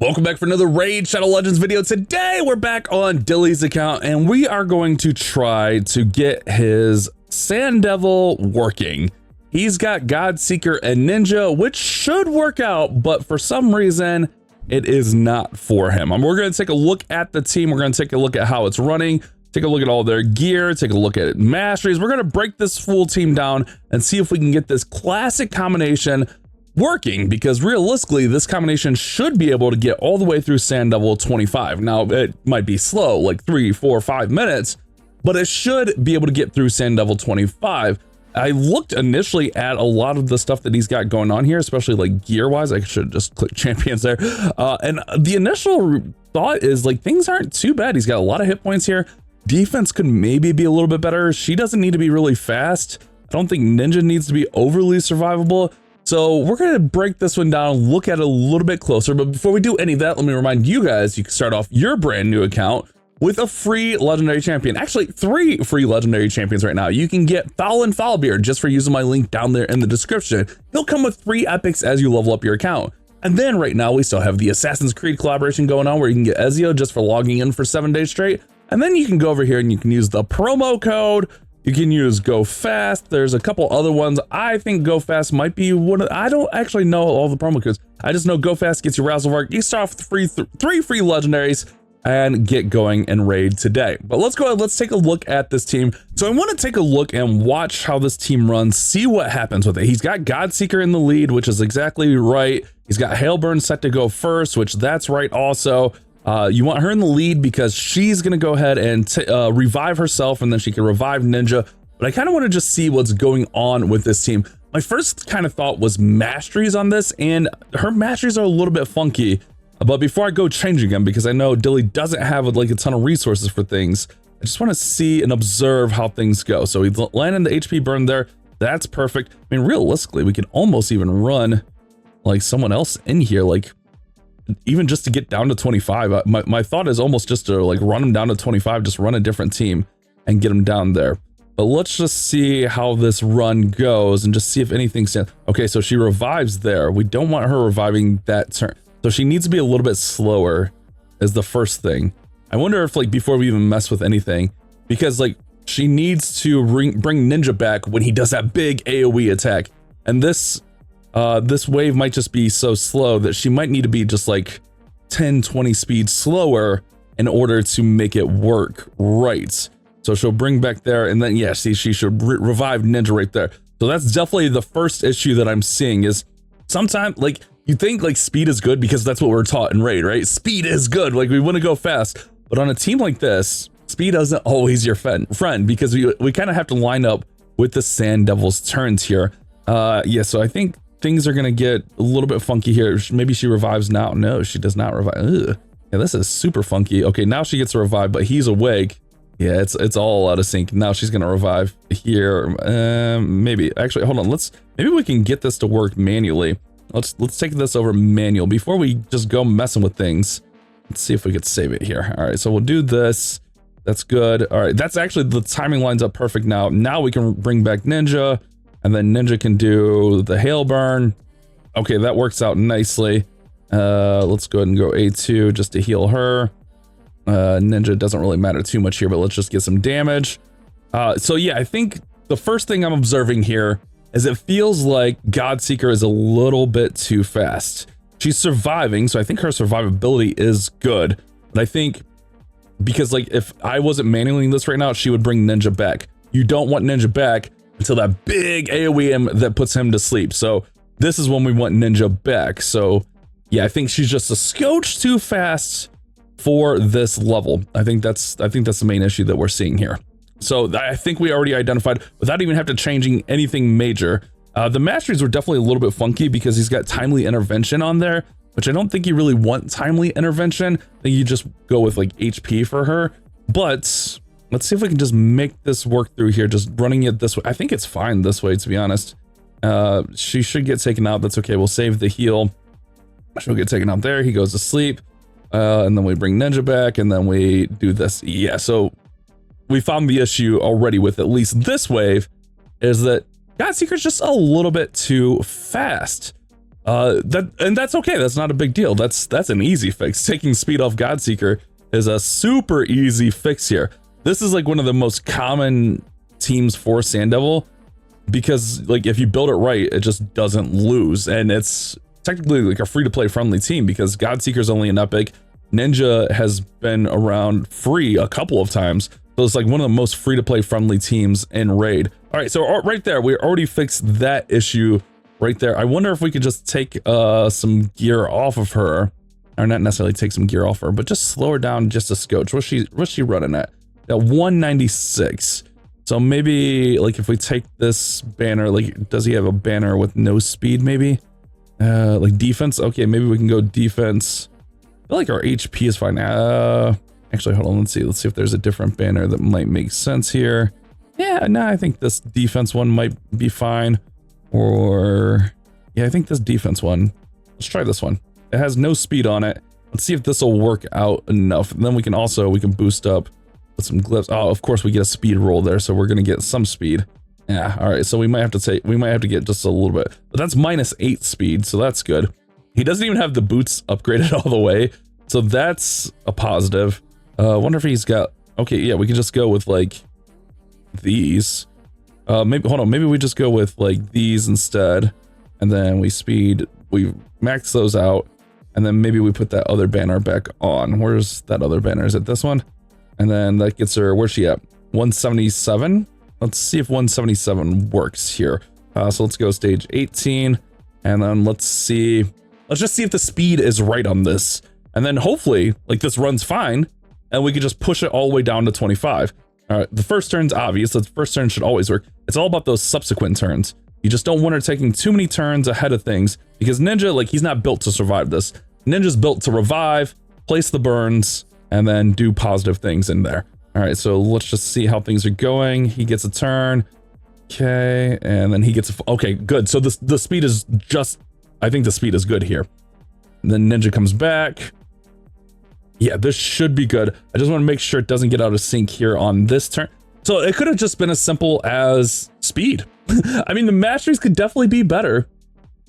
Welcome back for another Raid Shadow Legends video. Today we're back on Dilly's account and we are going to try to get his Sand Devil working. He's got God Seeker and Ninja, which should work out, but for some reason it is not for him. We're going to take a look at the team. We're going to take a look at how it's running, take a look at all their gear, take a look at masteries. We're going to break this full team down and see if we can get this classic combination working, because realistically this combination should be able to get all the way through Sand Devil 25. Now it might be slow, like 3, 4, 5 minutes, but it should be able to get through Sand Devil 25. I looked initially at a lot of the stuff that he's got going on here, especially like gear wise. I should just click champions there, and the initial thought is like things aren't too bad. He's got a lot of hit points here. Defense could maybe be a little bit better. She doesn't need to be really fast. I don't think Ninja needs to be overly survivable. So we're going to break this one down, look at it a little bit closer. But before we do any of that, let me remind you guys, you can start off your brand new account with a free legendary champion. Actually, 3 free legendary champions right now. You can get Foul and Foulbeard just for using my link down there in the description. He'll come with 3 epics as you level up your account. And then right now we still have the Assassin's Creed collaboration going on where you can get Ezio just for logging in for 7 days straight. And then you can go over here and you can use the promo code. You can use Go Fast. There's a couple other ones. I think Go Fast might be one of, I don't actually know all the promo codes. I just know Go Fast gets you Razzlevark. You start off with 3 free legendaries and get going and raid today. But let's go ahead, let's take a look at this team. So I want to take a look and watch how this team runs, see what happens with it. He's got God Seeker in the lead, which is exactly right. He's got Hailburn set to go first, which that's right also. You want her in the lead because she's going to go ahead and revive herself, and then she can revive Ninja. But I kind of want to just see what's going on with this team. My first kind of thought was masteries on this, and her masteries are a little bit funky. But before I go changing them, because I know Dilly doesn't have like a ton of resources for things, I just want to see and observe how things go. So he's landing the HP burn there. That's perfect. I mean, realistically, we could almost even run like someone else in here, like even just to get down to 25. My thought is almost just to like run them down to 25, just run a different team and get them down there. But let's just see how this run goes and just see if anything stands. Okay, so she revives there. We don't want her reviving that turn. So she needs to be a little bit slower is the first thing. I wonder if like before we even mess with anything, because like she needs to bring Ninja back when he does that big AoE attack. And this wave might just be so slow that she might need to be just like 10, 20 speed slower in order to make it work right. So she'll bring back there, and then yeah, see, she should revive Ninja right there. So that's definitely the first issue that I'm seeing is sometimes like you think like speed is good because that's what we're taught in Raid, right? Speed is good, like we want to go fast. But on a team like this, speed isn't always your friend because we kind of have to line up with the Sand Devil's turns here. Yeah, so I think things are gonna get a little bit funky here. Maybe she revives now. No, she does not revive. Ugh. Yeah, this is super funky. Okay, now she gets to revive, but he's awake. Yeah, it's all out of sync. Now she's gonna revive here. Maybe actually, hold on. Maybe we can get this to work manually. Let's take this over manual before we just go messing with things. Let's see if we could save it here. All right, so we'll do this. That's good. All right, that's actually the timing lines up perfect now. Now we can bring back Ninja. And then Ninja can do the hail burn. Okay, that works out nicely. Let's go ahead and go A2 just to heal her. Ninja doesn't really matter too much here, but let's just get some damage. So yeah, I think the first thing I'm observing here is it feels like God Seeker is a little bit too fast. She's surviving, so I think her survivability is good. But I think because like if I wasn't manualing this right now, she would bring Ninja back. You don't want Ninja back until that big AoE that puts him to sleep. So this is when we want Ninja back. So yeah, I think she's just a scotch too fast for this level. I think that's the main issue that we're seeing here. So I think we already identified without even having to changing anything major. The masteries were definitely a little bit funky because he's got timely intervention on there, which I don't think you really want timely intervention. I think you just go with like HP for her. But let's see if we can just make this work through here, just running it this way. I think it's fine this way, to be honest. She should get taken out. That's okay. We'll save the heal. She'll get taken out there. He goes to sleep. And then we bring Ninja back, and then we do this. Yeah, so we found the issue already with at least this wave is that God Seeker's just a little bit too fast. That's okay. That's not a big deal. That's an easy fix. Taking speed off Godseeker is a super easy fix here. This is like one of the most common teams for Sandevil, because like if you build it right, it just doesn't lose, and it's technically like a free-to-play friendly team because Godseeker's only an epic. Ninja has been around free a couple of times, so it's like one of the most free-to-play friendly teams in Raid. All right, so right there, we already fixed that issue right there. I wonder if we could just take some gear off of her, or not necessarily take some gear off her, but just slow her down just a scotch. What's she running at? At 196. So maybe like if we take this banner, like does he have a banner with no speed maybe? Like defense. Okay, maybe we can go defense. I feel like our HP is fine. Actually, hold on. Let's see if there's a different banner that might make sense here. Yeah, no, I think this defense one might be fine. Or yeah, I think this defense one. Let's try this one. It has no speed on it. Let's see if this will work out enough. And then we can boost up with some glyphs. Oh, of course we get a speed roll there, so we're gonna get some speed. Yeah, all right, so we might have to get just a little bit, but that's -8 speed, so that's good. He doesn't even have the boots upgraded all the way, so that's a positive. Wonder if he's got, okay, yeah, we can just go with like these. Maybe, hold on, maybe we just go with like these instead, and then we max those out, and then maybe we put that other banner back on. Where's that other banner? Is it this one? And then that gets her, where's she at? 177? Let's see if 177 works here. So let's go stage 18, and then let's just see if the speed is right on this. And then hopefully, like this runs fine, and we could just push it all the way down to 25. All right, the first turn's obvious. The first turn should always work. It's all about those subsequent turns. You just don't want her taking too many turns ahead of things, because Ninja, like he's not built to survive this. Ninja's built to revive, place the burns, and then do positive things in there. All right, so let's just see how things are going. He gets a turn. Okay, and then he gets okay, good. So the speed is just, I think the speed is good here. And then Ninja comes back. Yeah, this should be good. I just want to make sure it doesn't get out of sync here on this turn. So it could have just been as simple as speed. I mean, the masteries could definitely be better,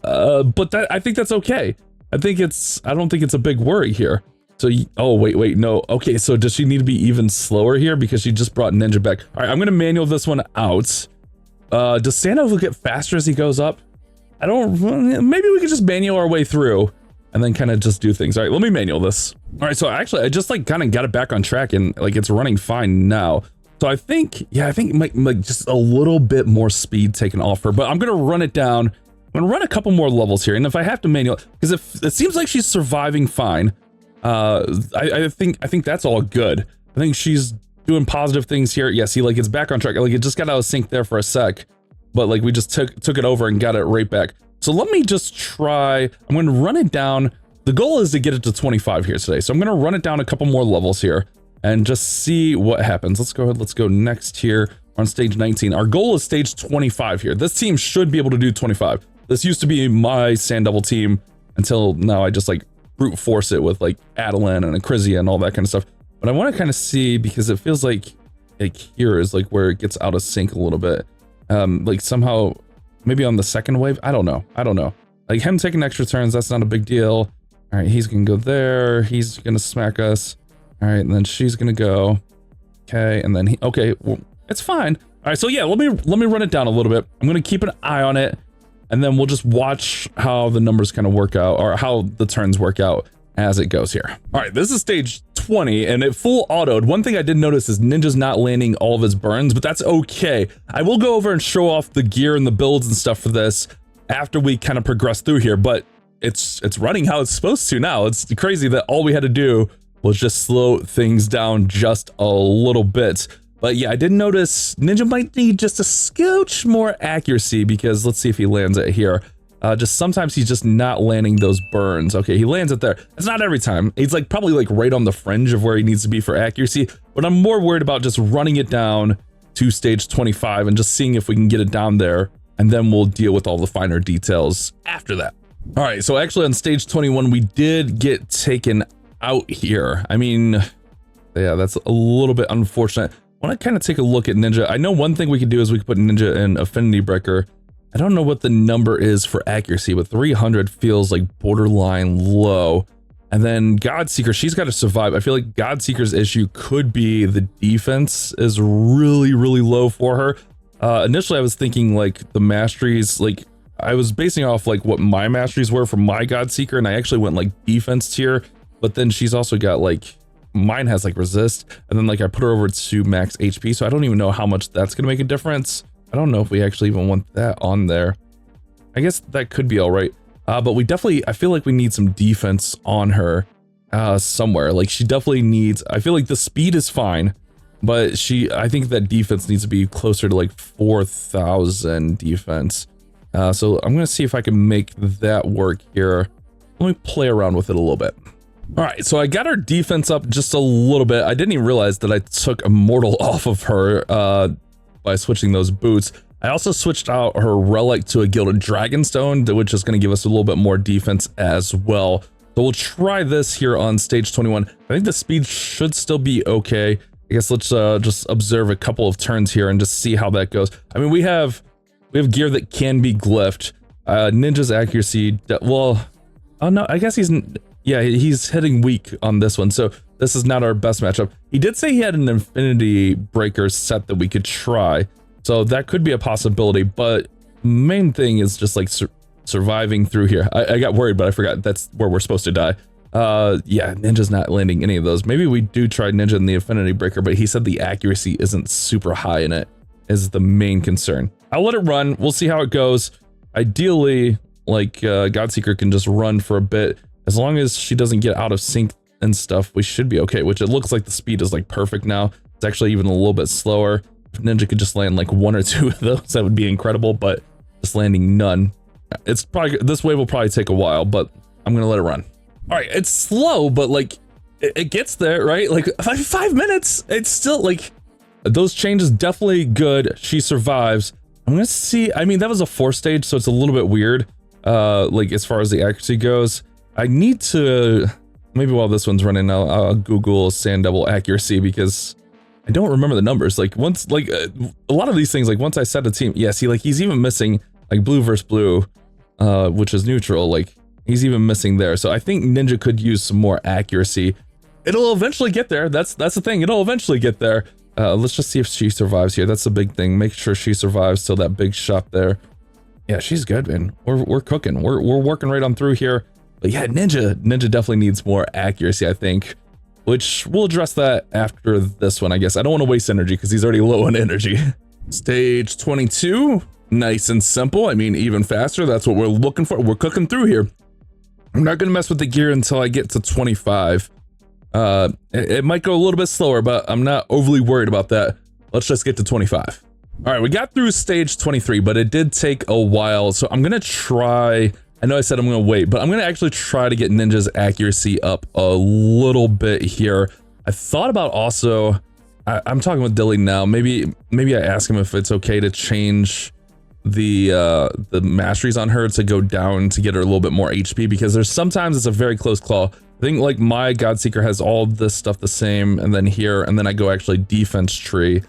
but I think that's okay. I don't think it's a big worry here. So, oh, wait, no. Okay, so does she need to be even slower here because she just brought Ninja back? All right, I'm going to manual this one out. Does Sandevil get faster as he goes up? Maybe we could just manual our way through and then kind of just do things. All right, let me manual this. All right, so actually, I just like kind of got it back on track and like it's running fine now. So I think it might just a little bit more speed taken off her, but I'm going to run it down. I'm going to run a couple more levels here. And if I have to manual, because if it seems like she's surviving fine, I think that's all good. I think she's doing positive things here. Yeah, see, like it's back on track. Like it just got out of sync there for a sec, but like we just took it over and got it right back. So let me just try. I'm going to run it down. The goal is to get it to 25 here today. So I'm going to run it down a couple more levels here and just see what happens. Let's go ahead. Let's go next here. We're on stage 19. Our goal is stage 25 here. This team should be able to do 25. This used to be my Sandevil team until now. I just like brute force it with like Adeline and Acrizia and all that kind of stuff. But I want to kind of see, because it feels like here is like where it gets out of sync a little bit. Like somehow maybe on the second wave. I don't know. Like him taking extra turns, that's not a big deal. All right, he's gonna go there. He's gonna smack us. All right, and then she's gonna go. Okay, and then okay, well, it's fine. All right, so yeah, let me run it down a little bit. I'm gonna keep an eye on it, and then we'll just watch how the numbers kind of work out, or how the turns work out as it goes here. All right, this is stage 20, and it full autoed. One thing I did notice is Ninja's not landing all of his burns, but that's okay. I will go over and show off the gear and the builds and stuff for this after we kind of progress through here, but it's running how it's supposed to now. It's crazy that all we had to do was just slow things down just a little bit. But yeah, I did notice Ninja might need just a scooch more accuracy, because let's see if he lands it here. Just sometimes he's just not landing those burns. Okay, he lands it there. It's not every time. He's like probably like right on the fringe of where he needs to be for accuracy, but I'm more worried about just running it down to stage 25 and just seeing if we can get it down there, and then we'll deal with all the finer details after that. All right, so actually on stage 21, we did get taken out here. I mean, yeah, that's a little bit unfortunate. I want to kind of take a look at Ninja. I know one thing we could do is we could put Ninja in Affinity Breaker I don't know what the number is for accuracy, but 300 feels like borderline low. And then Godseeker, she's got to survive. I feel like Godseeker's issue could be the defense is really, really low for her. Initially, I was thinking like the masteries, like I was basing off like what my masteries were for my Godseeker, and I actually went like defense tier, but then she's also got like, mine has like resist, and then like I put her over to max HP, so I don't even know how much that's gonna make a difference. I don't know if we actually even want that on there. I guess that could be all right. But we definitely, I feel like we need some defense on her somewhere. Like she definitely needs, I feel like the speed is fine, but I think that defense needs to be closer to like 4,000 defense. So I'm gonna see if I can make that work here. Let me play around with it a little bit. All right, so I got her defense up just a little bit. I didn't even realize that I took Immortal off of her by switching those boots. I also switched out her relic to a Gilded Dragonstone, which is going to give us a little bit more defense as well. So we'll try this here on stage 21. I think the speed should still be okay. I guess let's just observe a couple of turns here and just see how that goes. I mean, we have gear that can be glyphed. Ninja's accuracy, well, oh no, I guess he's hitting weak on this one. So this is not our best matchup. He did say he had an Infinity Breaker set that we could try. So that could be a possibility, but main thing is just like surviving through here. I got worried, but I forgot that's where we're supposed to die. Yeah, Ninja's not landing any of those. Maybe we do try Ninja in the Infinity Breaker, but he said the accuracy isn't super high in it, is the main concern. I'll let it run. We'll see how it goes. Ideally, like Godseeker can just run for a bit. As long as she doesn't get out of sync and stuff, we should be okay, which it looks like the speed is like perfect now. It's actually even a little bit slower. If Ninja could just land like 1 or 2 of those, that would be incredible, but just landing none. It's probably, this wave will probably take a while, but I'm gonna let it run. All right, it's slow, but like it gets there, right? Like 5 minutes, it's still like, those changes definitely good. She survives. I'm gonna see, I mean, that was a 4 stage, so it's a little bit weird, like as far as the accuracy goes. I need to, maybe while this one's running, I'll Google Sand Devil accuracy, because I don't remember the numbers. Like once, like a lot of these things, like once I set a team, yeah, see, like he's even missing like blue versus blue, which is neutral. Like he's even missing there. So I think Ninja could use some more accuracy. It'll eventually get there. That's the thing. It'll eventually get there. Let's just see if she survives here. That's the big thing. Make sure she survives till that big shot there. Yeah, she's good, man. We're cooking. We're working right on through here. But yeah, Ninja definitely needs more accuracy, I think. Which we'll address that after this one, I guess. I don't want to waste energy because he's already low on energy. Stage 22, nice and simple. I mean, even faster. That's what we're looking for. We're cooking through here. I'm not going to mess with the gear until I get to 25. It might go a little bit slower, but I'm not overly worried about that. Let's just get to 25. All right, we got through stage 23, but it did take a while. So I'm going to try... I know I said I'm going to wait, but I'm going to actually try to get Ninja's accuracy up a little bit here. I thought about also, I'm talking with Dilly now. Maybe I ask him if it's okay to change the masteries on her to go down to get her a little bit more HP, because there's sometimes it's a very close call. I think like my Godseeker has all this stuff the same, and then here, and then I go actually defense tree.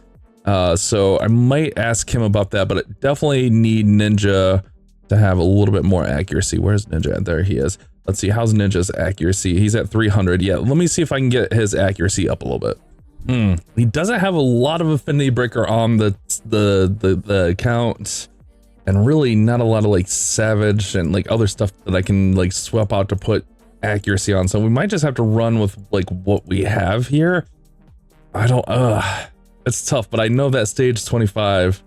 So I might ask him about that, but I definitely need Ninja to have a little bit more accuracy. Where's Ninja at? There he is. Let's see, how's Ninja's accuracy? He's at 300. Yeah, let me see if I can get his accuracy up a little bit. He doesn't have a lot of Affinity Breaker on the account, and really not a lot of like Savage and like other stuff that I can like swap out to put accuracy on. So we might just have to run with like what we have here. I don't, it's tough, but I know that stage 25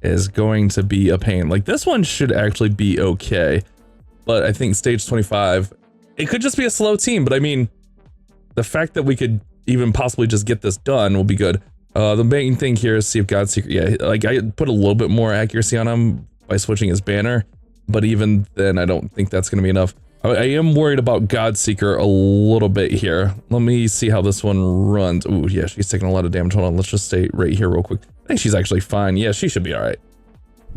is going to be a pain. Like this one should actually be okay, but I think stage 25, it could just be a slow team, but I mean, the fact that we could even possibly just get this done will be good. The main thing here is see if Godseeker, yeah, like I put a little bit more accuracy on him by switching his banner, but even then I don't think that's going to be enough. I am worried about Godseeker a little bit here. Let me see how this one runs. Ooh, yeah, she's taking a lot of damage. Hold on, let's just stay right here real quick. I think she's actually fine. Yeah, she should be all right.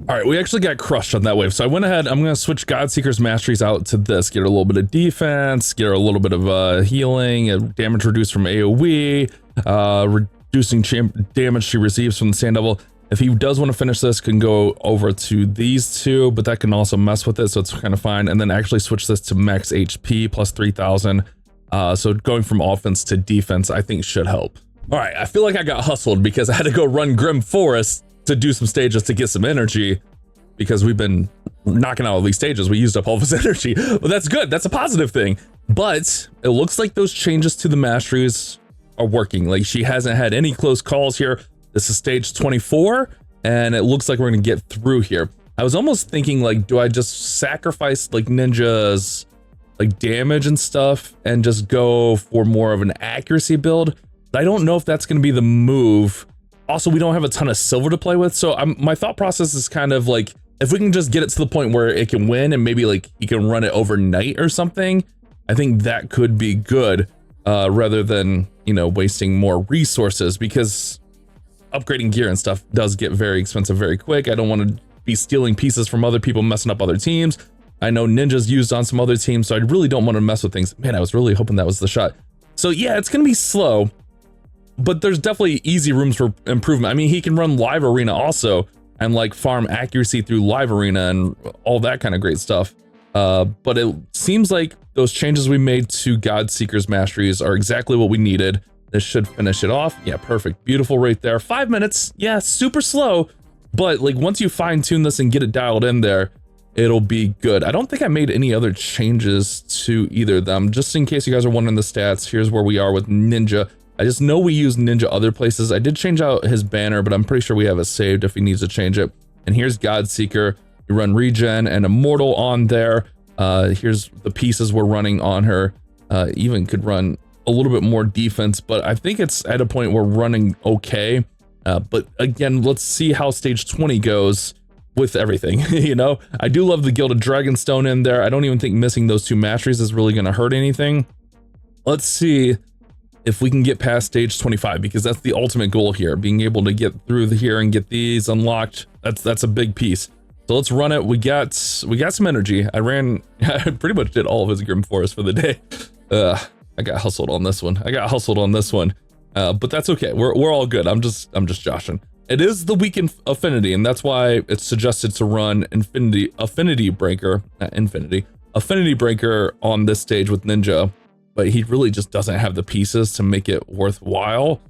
All right, we actually got crushed on that wave. So I went ahead, I'm going to switch Godseeker's masteries out to this. Get her a little bit of defense, get her a little bit of healing, damage reduced from AoE, reducing damage she receives from the Sand Devil. If he does want to finish this, can go over to these two, but that can also mess with it, so it's kind of fine. And then actually switch this to max HP plus 3,000. So going from offense to defense, I think should help. All right, I feel like I got hustled because I had to go run Grim Forest to do some stages to get some energy, because we've been knocking out all these stages. We used up all of his energy, but that's good. That's a positive thing. But it looks like those changes to the masteries are working. Like, she hasn't had any close calls here. This is stage 24, and it looks like we're gonna get through here. I was almost thinking, like, do I just sacrifice like Ninja's like damage and stuff and just go for more of an accuracy build? I don't know if that's gonna be the move. Also, we don't have a ton of silver to play with, so my thought process is kind of like, if we can just get it to the point where it can win and maybe like he can run it overnight or something, I think that could be good, rather than, you know, wasting more resources, because upgrading gear and stuff does get very expensive very quick. I don't want to be stealing pieces from other people, messing up other teams. I know Ninja's used on some other teams, so I really don't want to mess with things. Man, I was really hoping that was the shot. So yeah, it's gonna be slow, but there's definitely easy rooms for improvement. I mean, he can run live arena also and like farm accuracy through live arena and all that kind of great stuff. But it seems like those changes we made to Godseeker's masteries are exactly what we needed. This should finish it off. Yeah, perfect. Beautiful right there. 5 minutes. Yeah, super slow, but like once you fine tune this and get it dialed in there, it'll be good. I don't think I made any other changes to either of them. Just in case you guys are wondering the stats, here's where we are with Ninja. I just know we use Ninja other places. I did change out his banner, but I'm pretty sure we have it saved if he needs to change it. And here's Godseeker. You run regen and immortal on there. Here's the pieces we're running on her. Even could run a little bit more defense, but I think it's at a point we're running okay. But again, let's see how stage 20 goes with everything. You know, I do love the Gilded Dragonstone in there. I don't even think missing those two masteries is really going to hurt anything. Let's see if we can get past stage 25, because that's the ultimate goal here, being able to get through here and get these unlocked. That's a big piece. So let's run it. We got some energy. I pretty much did all of his Grim Forest for the day. I got hustled on this one. But that's okay. We're all good. I'm just joshing. It is the weak affinity, and that's why it's suggested to run affinity breaker on this stage with Ninja. But he really just doesn't have the pieces to make it worthwhile.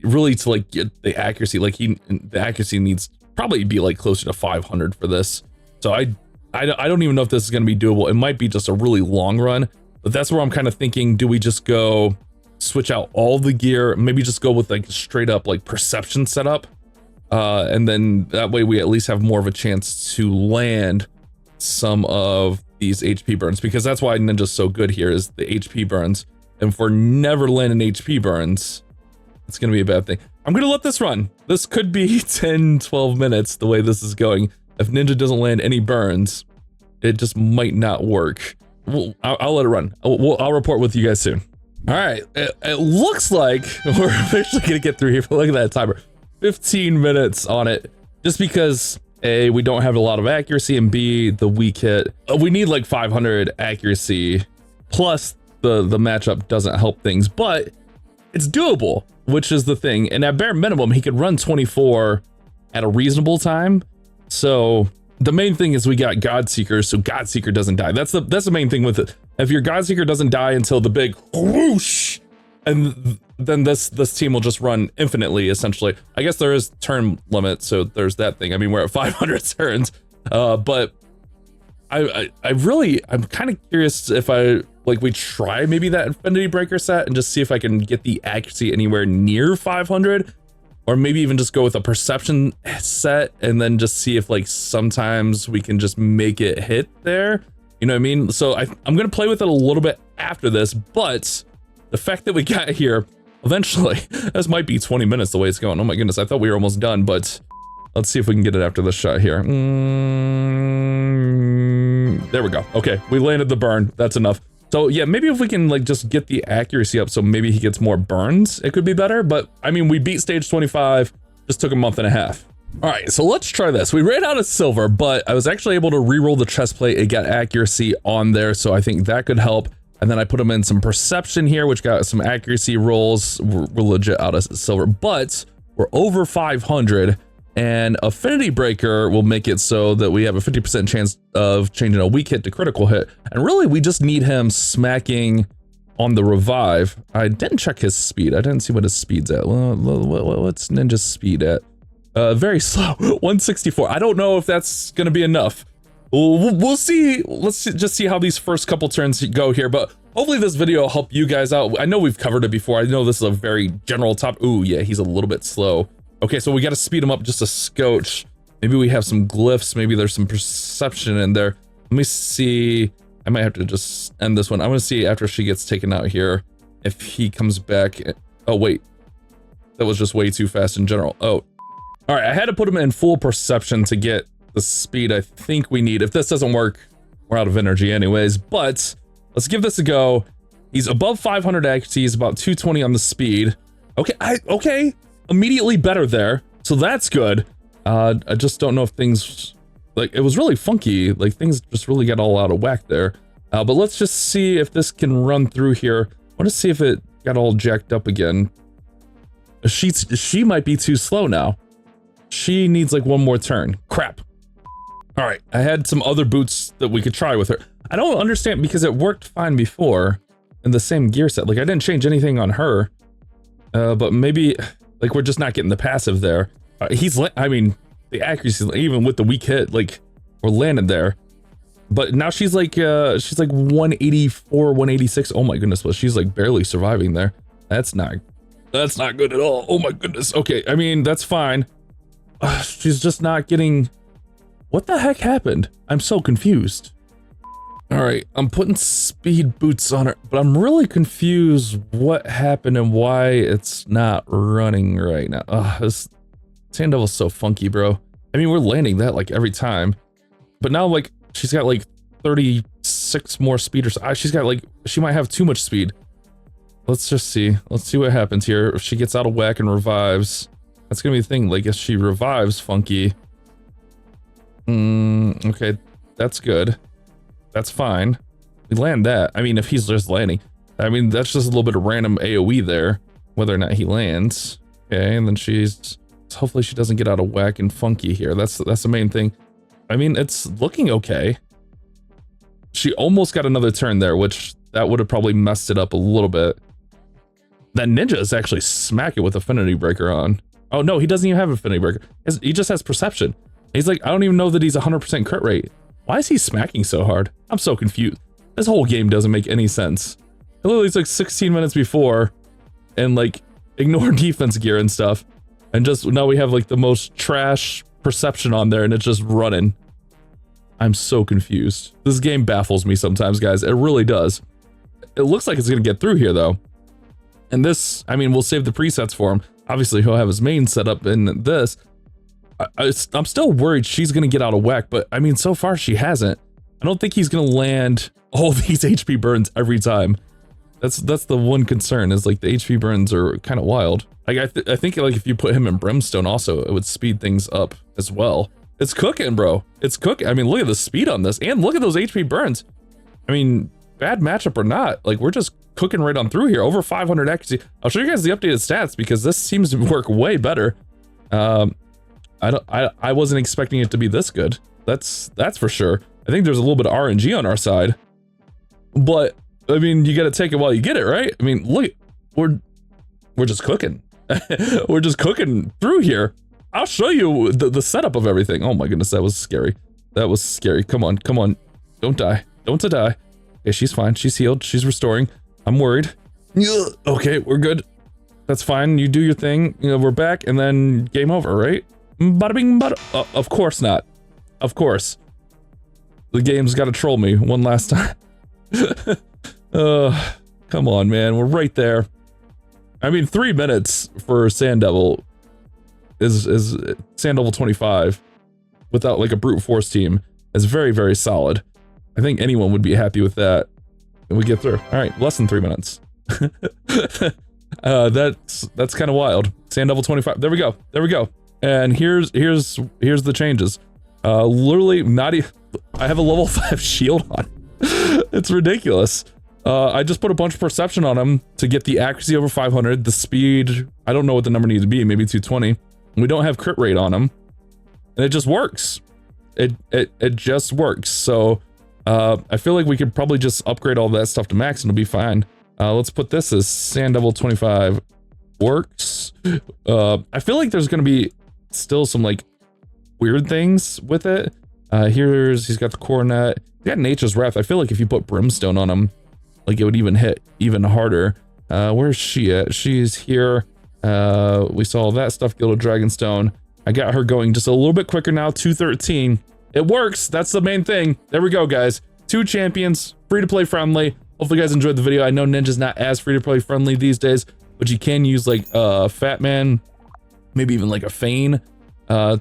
Really to like get the accuracy, like the accuracy needs probably be like closer to 500 for this. So I don't even know if this is going to be doable. It might be just a really long run, but that's where I'm kind of thinking, do we just go switch out all the gear, maybe just go with like straight up like perception setup, and then that way we at least have more of a chance to land some of these HP burns, because that's why Ninja's so good here, is the HP burns. And if we're never landing HP burns, it's gonna be a bad thing. I'm gonna let this run. This could be 10-12 minutes the way this is going. If Ninja doesn't land any burns, it just might not work. I'll let it run. I'll report with you guys soon. All right, it looks like we're officially gonna get through here. Look at that timer, 15 minutes on it, just because A, we don't have a lot of accuracy, and B, the weak hit. We need like 500 accuracy, plus the matchup doesn't help things, but it's doable, which is the thing. And at bare minimum, he could run 24 at a reasonable time. So the main thing is we got Godseeker, so Godseeker doesn't die. That's the main thing with it. If your Godseeker doesn't die until the big whoosh, and then this team will just run infinitely, essentially. I guess there is turn limit, so there's that thing. I mean, we're at 500 turns, but I'm kind of curious if we try maybe that Infinity Breaker set and just see if I can get the accuracy anywhere near 500, or maybe even just go with a perception set and then just see if like sometimes we can just make it hit there. You know what I mean? So I'm gonna play with it a little bit after this, but the fact that we got here eventually, this might be 20 minutes the way it's going. Oh my goodness, I thought we were almost done, but let's see if we can get it after this shot here. There we go. Okay, we landed the burn. That's enough. So yeah, maybe if we can like just get the accuracy up so maybe he gets more burns, it could be better. But I mean, we beat stage 25, just took a month and a half. All right, so let's try this. We ran out of silver, but I was actually able to re-roll the chest plate. It got accuracy on there, so I think that could help. And then I put them in some perception here, which got some accuracy rolls. We're legit out of silver, but we're over 500. And Affinity Breaker will make it so that we have a 50% chance of changing a weak hit to critical hit. And really, we just need him smacking on the revive. I didn't check his speed. I didn't see what his speed's at. What's Ninja's speed at? Very slow, 164. I don't know if that's gonna be enough. We'll see. Let's just see how these first couple turns go here, but hopefully this video will help you guys out. I know we've covered it before. I know this is a very general top. Ooh, yeah, he's a little bit slow. Okay, so we got to speed him up just a scotch. Maybe we have some glyphs. Maybe there's some perception in there. Let me see. I might have to just end this one. I'm going to see after she gets taken out here if he comes back. Oh, wait. That was just way too fast in general. Oh. All right, I had to put him in full perception to get the speed I think we need. If this doesn't work, we're out of energy anyways. But let's give this a go. He's above 500 accuracy. He's about 220 on the speed. Okay, okay. Immediately better there, so that's good. I just don't know if things, like, it was really funky, like things just really got all out of whack there. But let's just see if this can run through here. I want to see if it got all jacked up again. She might be too slow now. She needs like one more turn. Crap. All right, I had some other boots that we could try with her. I don't understand because it worked fine before in the same gear set. Like I didn't change anything on her, but maybe. Like, we're just not getting the passive there. I mean, the accuracy, even with the weak hit, like, we're landing there. But now she's like 184, 186. Oh my goodness, but she's like barely surviving there. That's not good at all. Oh my goodness. Okay, I mean, that's fine. She's just not getting... What the heck happened? I'm so confused. All right, I'm putting speed boots on her, but I'm really confused what happened and why it's not running right now. This Sand Devil's so funky, bro. I mean, we're landing that like every time, but now like she's got like 36 more speed or so. She's got like, she might have too much speed. Let's just see. Let's see what happens here. If she gets out of whack and revives, that's gonna be the thing. Like if she revives funky. Okay, that's good. That's fine. We land that. I mean, if he's just landing, I mean, that's just a little bit of random AoE there, whether or not he lands. Okay, and then hopefully she doesn't get out of whack and funky here. That's the main thing. I mean, it's looking okay. She almost got another turn there, which that would have probably messed it up a little bit. That ninja is actually smacking with Affinity Breaker on. Oh no, he doesn't even have Affinity Breaker. He just has Perception. He's like, I don't even know that he's 100% crit rate. Why is he smacking so hard? I'm so confused. This whole game doesn't make any sense. It literally took 16 minutes before and like ignore defense gear and stuff. And just now we have like the most trash perception on there and it's just running. I'm so confused. This game baffles me sometimes, guys. It really does. It looks like it's gonna get through here though. And this, I mean, we'll save the presets for him. Obviously he'll have his main set up in this. I'm still worried she's gonna get out of whack, but I mean, so far she hasn't. I don't think he's gonna land all these HP burns every time. That's the one concern, is like the HP burns are kind of wild. Like I think like if you put him in Brimstone also, it would speed things up as well. It's cooking, bro. It's cooking. I mean, look at the speed on this, and look at those HP burns. I mean, bad matchup or not, like we're just cooking right on through here. Over 500 accuracy. I'll show you guys the updated stats because this seems to work way better. I wasn't expecting it to be this good. That's for sure. I think there's a little bit of RNG on our side, but I mean, you got to take it while you get it, right? I mean, look, we're just cooking. We're just cooking through here. I'll show you the setup of everything. Oh my goodness, that was scary. That was scary. Come on, come on. Don't die. Don't die. Okay, she's fine. She's healed. She's restoring. I'm worried. Okay, we're good. That's fine. You do your thing. You know, we're back and then game over, right? Bada bing, bada. Of course not. Of course. The game's got to troll me one last time. Come on, man. We're right there. I mean, 3 minutes for Sand Devil is Sand Devil 25 without like a brute force team is very, very solid. I think anyone would be happy with that. And we get through. All right, less than 3 minutes. That's kind of wild. Sand Devil 25. There we go. There we go. And here's the changes. Literally not even, I have a level 5 shield on. It's ridiculous. I just put a bunch of perception on him to get the accuracy over 500, the speed, I don't know what the number needs to be, maybe 220. We don't have crit rate on him. and it just works. It just works. So I feel like we could probably just upgrade all that stuff to max and it'll be fine. Let's put this as Sand Devil 25 works. I feel like there's gonna be still some like weird things with it. He's got the Coronet. He's got Nature's Wrath. I feel like if you put Brimstone on him, like it would even hit even harder. Where's she at? She's here. We saw that stuff, Gilded Dragonstone. I got her going just a little bit quicker now, 213. It works. That's the main thing. There we go, guys. 2 champions, free to play friendly. Hopefully you guys enjoyed the video. I know Ninja's not as free to play friendly these days, but you can use like Fat Man, maybe even like a Fane. Well,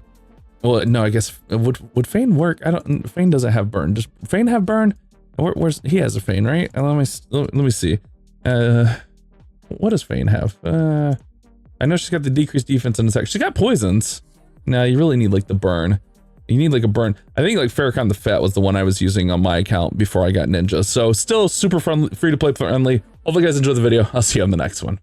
no, I guess would Fane work? Fane doesn't have burn. Does Fane have burn? Where's he has a Fane, right? Let me see. What does Fane have? I know she's got the decreased defense and attack. She's got poisons. Now you really need like the burn. You need like a burn. I think like Farrakhan the Fat was the one I was using on my account before I got Ninja. So still super friendly, free to play friendly. Hopefully you guys enjoyed the video. I'll see you on the next one.